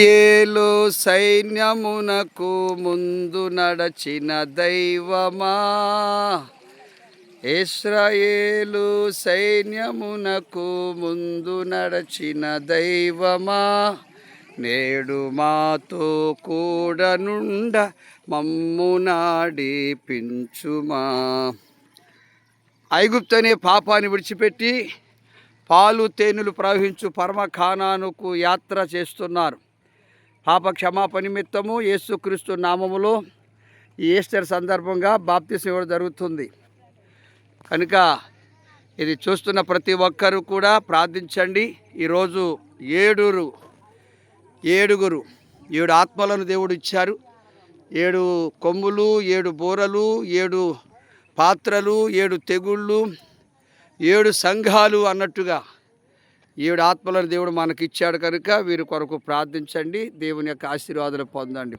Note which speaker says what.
Speaker 1: ఏలు సైన్యమునకు ముందు నడచిన దైవమా, ఇశ్రాయేలు సైన్యమునకు ముందు నడచిన దైవమా, నేడు మాతో కూడా నుండ మమ్ము నడిపించుమా. ఐగుప్తు అనే పాపాన్ని విడిచిపెట్టి పాలు తేనెలు ప్రవహించు పరమ కానానుకు యాత్ర చేస్తున్నారు. పాప క్షమాపణ నిమిత్తము యేసుక్రీస్తు నామములో ఈ ఈస్టర్ సందర్భంగా బాప్తిసం ఇవ్వడం జరుగుతుంది. కనుక ఇది చూస్తున్న ప్రతి ఒక్కరూ కూడా ప్రార్థించండి. ఈరోజు ఏడుగురు ఆత్మలను దేవుడు ఇచ్చారు. 7 కొమ్ములు, 7 బూరలు, 7 పాత్రలు, 7 తెగుళ్ళు, 7 సంఘాలు అన్నట్టుగా 7 ఆత్మలను దేవుడు మనకిచ్చాడు. కనుక వీరి కొరకు ప్రార్థించండి. దేవుని యొక్క ఆశీర్వాదాలు పొందండి.